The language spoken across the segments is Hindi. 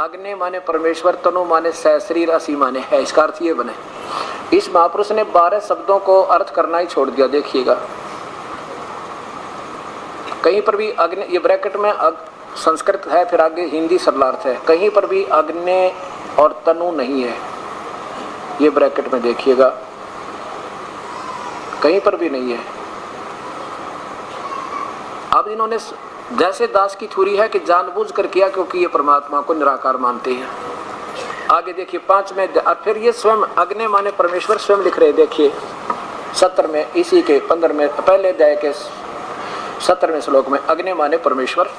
अग्नि माने परमेश्वर, तनु माने सहशरीर, असी माने है। इसका अर्थ ये बने। इस महापुरुष ने 12 शब्दों को अर्थ करना ही छोड़ दिया। देखिएगा कहीं पर भी अग्नि, ये ब्रैकेट में संस्कृत है, फिर आगे हिंदी सरलार्थ है, कहीं पर भी अग्नि और तनु नहीं है। ये ब्रैकेट में देखिएगा कहीं पर भी नहीं है। अब इन्होंने जैसे दास की थ्योरी है कि जानबूझ कर किया, क्योंकि ये परमात्मा को निराकार मानते हैं। आगे देखिए 5 में, और फिर ये स्वयं अग्नि माने परमेश्वर स्वयं लिख रहे। देखिए 70 में, इसी के 15 में, पहले अध्याय के 17वें श्लोक में अग्नि माने परमेश्वर,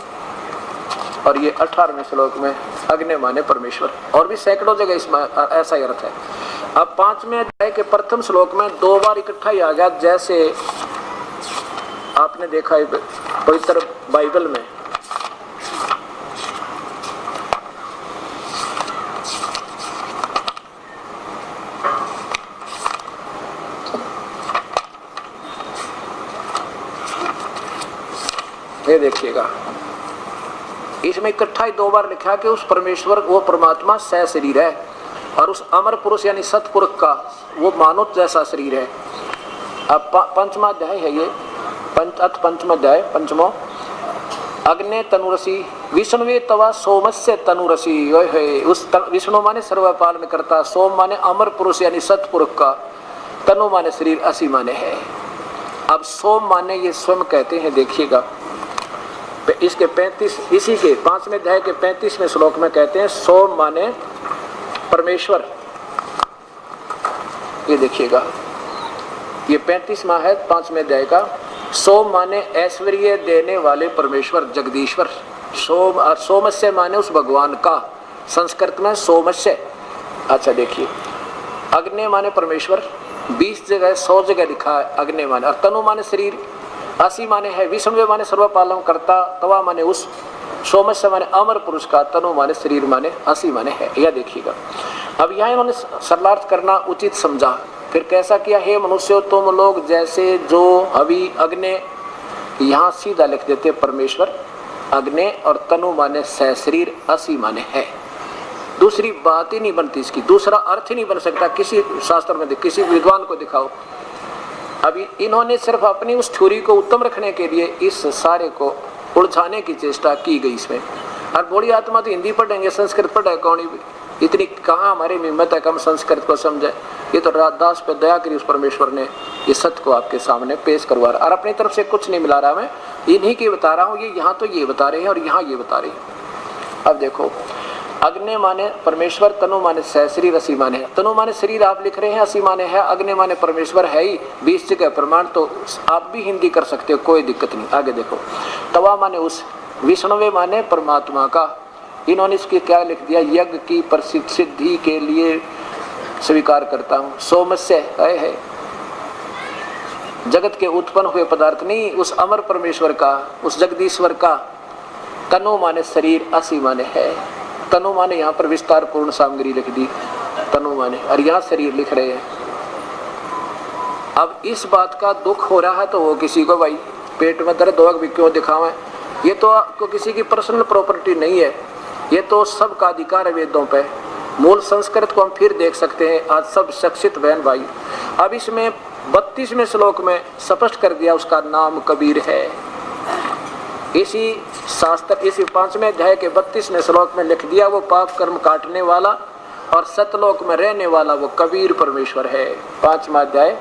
और ये 18वें श्लोक में अग्नि माने परमेश्वर। और भी सैकड़ों जगह इसमें ऐसा ही अर्थ है। अब 5वें अध्याय के प्रथम श्लोक में 2 बार इकट्ठा ही आ गया, जैसे आपने देखा है पवित्र बाइबल में। ये देखिएगा इसमें इकट्ठा ही 2 बार लिखा कि उस परमेश्वर, वो परमात्मा सह शरीर है, और उस अमर पुरुष यानी सतपुरुष का वो मानव जैसा शरीर है। अब 5वां अध्याय है ये, पंचम अध्याय, 5वां। अग्नि तनुरसी विष्णुवे तवा सोमस्य तनुरसी। उस विष्णु माने सर्वपालन करता, सोम माने अमर पुरुष यानी सतपुरुष का, तनु माने शरीर, असी माने है। अब सोम माने ये स्वयं कहते हैं। देखिएगा इसके 35, इसी के 5वें अध्याय के 35वें श्लोक में कहते हैं सोम माने परमेश्वर। ये देखिएगा ये 35वां है 5वें अध्याय का। सोम माने ऐश्वर्य देने वाले परमेश्वर, जगदीश्वर। सोम और सोमस्य माने उस भगवान का, संस्कृत में सोमस्य। अच्छा देखिए अग्नि माने परमेश्वर, 20 जगह 100 जगह लिखा है अग्नि माने। और तनु माने शरीर, असी माने है, विष्णु माने सर्वपालन करता, तवा माने उस, सोमस्य माने अमर पुरुष का, तनु माने शरीर माने असी माने है। यह देखिएगा। अब यहाँ इन्होंने सरलार्थ करना उचित समझा। फिर कैसा किया, हे मनुष्यों तुम लोग जैसे जो अभी अग्नि, यहाँ सीधा लिख देते परमेश्वर, अग्नि, और तनु माने सह शरीर, असी माने है। दूसरी बात ही नहीं बनती इसकी, दूसरा अर्थ ही नहीं बन सकता। किसी शास्त्र में किसी विद्वान को दिखाओ। अभी इन्होंने सिर्फ अपनी उस थ्योरी को उत्तम रखने के लिए इस सारे को उलझाने की चेष्टा की गई इसमें। और बड़ी आत्मा तो हिंदी पढ़ेंगे, संस्कृत पढ़े कौन, इतनी कहाँ हमारी हिम्मत है कम संस्कृत को समझे। ये तो दास पे दया करी उस परमेश्वर ने ये सत्य को आपके सामने पेश करवा रहा। और अपनी तरफ से कुछ नहीं मिला रहा, मैं इन्हीं की बता रहा हूँ। ये यहाँ तो ये बता रहे हैं और यहाँ ये बता रहे हैं। अब देखो अग्नि माने परमेश्वर, तनु माने सह शरीर, असी माने है। तनु माने शरीर आप लिख रहे हैं, असी माने है। अग्नि माने परमेश्वर है ही, 20 जगह प्रमाण, तो आप भी हिंदी कर सकते हो, कोई दिक्कत नहीं। आगे देखो तवा माने उस, विष्णुवे माने परमात्मा का। इन्होंने इसकी क्या लिख दिया, यज्ञ की प्रसिद्धि के लिए स्वीकार करता हूँ। सोमस्य है जगत के उत्पन्न हुए पदार्थ नहीं, उस अमर परमेश्वर का, उस जगदीश्वर का। तनु माने शरीर, असी माने है। तनु माने यहाँ पर विस्तार पूर्ण सामग्री लिख दी, तनु माने, और यहाँ शरीर लिख रहे हैं। अब इस बात का दुख हो रहा है तो वो किसी को भाई पेट में दर्द होगा भी क्यों दिखावें। ये तो किसी की पर्सनल प्रॉपर्टी नहीं है, ये तो सबका अधिकार है वेदों पे। मूल संस्कृत को हम फिर देख सकते हैं आज सब शिक्षित बहन भाई। अब इसमें 32वें श्लोक में स्पष्ट कर दिया उसका नाम कबीर है। इसी शास्त्र, इसी 5वें अध्याय के 32वें श्लोक में लिख दिया वो पाप कर्म काटने वाला और सतलोक में रहने वाला वो कबीर परमेश्वर है। 5वां अध्याय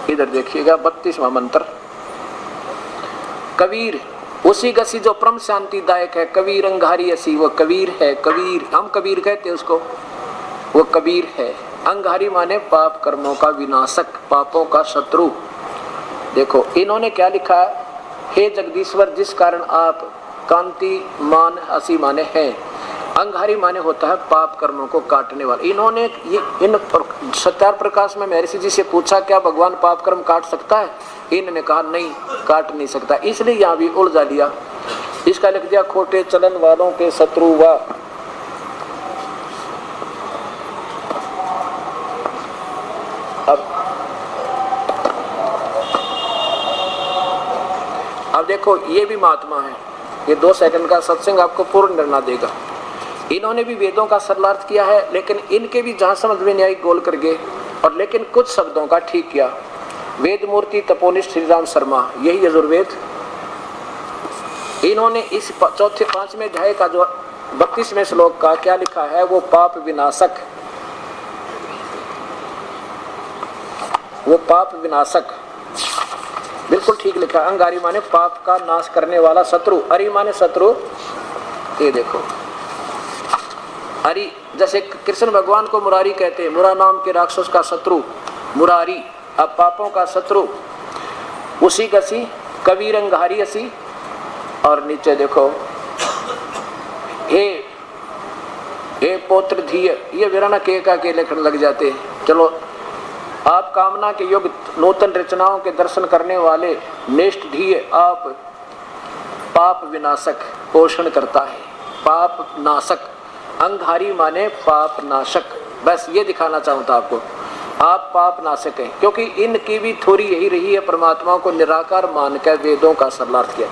इधर देखिएगा 32वां मंत्र। कबीर उसी गसी जो परम शांतिदायक है, कबीर अंगारी असी, वो कबीर है। कबीर हम कबीर कहते हैं उसको, वो कबीर है। अंगारी माने पाप कर्मों का विनाशक, पापों का शत्रु। देखो इन्होंने क्या लिखा, हे जगदीश्वर जिस कारण आप कांति मान असी माने हैं। अंगारी माने होता है पाप कर्मों को काटने वाला। इन्होंने ये इन सत्यार प्रकाश में महर्षि जी से पूछा क्या भगवान पाप कर्म काट सकता है। इन्होंने कहा नहीं, काट नहीं सकता, इसलिए यहाँ भी उलझा लिया। इसका लिख दिया खोटे चलन वालों के शत्रु व। अब देखो ये भी महात्मा है, ये 2 सेकंड का सत्संग आपको पूर्ण निर्णय देगा। इन्होंने भी वेदों का सरलार्थ किया है, लेकिन इनके भी जहां समझ में नहीं आई गोल कर गए, और लेकिन कुछ शब्दों का ठीक किया। वेद मूर्ति तपोनिष्ठ श्री राम शर्मा, यही यजुर्वेद। इन्होंने इस चौथे 5वें अध्याय का जो 32वें श्लोक का क्या लिखा है, वो पाप विनाशक, वो पाप विनाशक बिल्कुल ठीक लिखा। अंगारी माने पाप का नाश करने वाला शत्रु, अरि माने शत्रु। ये देखो अरि, जैसे कृष्ण भगवान को मुरारी कहते हैं, मुरा नाम के राक्षस का शत्रु मुरारी, अब पापों का शत्रु उसी गसी कबीर अंगारी असी। और नीचे देखो हे पौत्र धीय, ये वीराना के लेखन लग जाते हैं। चलो, आप कामना के युग नूतन रचनाओं के दर्शन करने वाले नेष्ठ धीय, आप पाप विनाशक पोषण करता है, पाप नाशक। अंगहारी माने पाप नाशक। बस ये दिखाना चाहूँ था आपको, आप पाप नाशक हैं, क्योंकि इनकी भी थोड़ी यही रही है, परमात्मा को निराकार मानकर वेदों का सरलार्थ किया।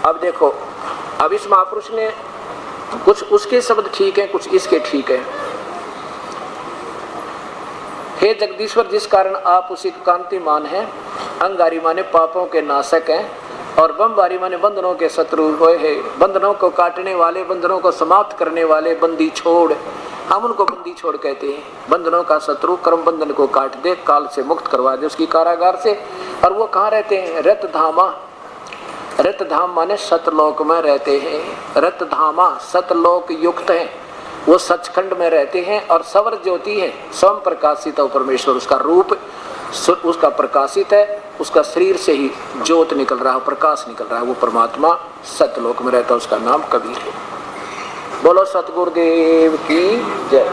अब देखो, अब इस महापुरुष ने कुछ उसके शब्द ठीक है, कुछ इसके ठीक है। हे जगदीश्वर, जिस कारण आप उसी कांतिमान हैं। अंगारी माने पापों के नाशक हैं, और बमबारी माने बंधनों के शत्रु हुए हैं, बंधनों को काटने वाले, बंधनों को समाप्त करने वाले, बंदी छोड़, हम उनको बंदी छोड़ कहते हैं। बंधनों का शत्रु कर्म बंधन को काट दे, काल से मुक्त करवा दे उसकी कारागार से। और वो कहाँ रहते हैं? रत धामा। रत धाम माने सतलोक में रहते हैं। रत धामा सतलोक युक्त हैं, वो सचखंड में रहते हैं। और सवर ज्योति है, स्वयं प्रकाशित है परमेश्वर, उसका रूप उसका प्रकाशित है, उसका शरीर से ही ज्योत निकल रहा है, प्रकाश निकल रहा है, वो परमात्मा सतलोक में रहता है, उसका नाम कबीर है। बोलो सतगुरुदेव की जय।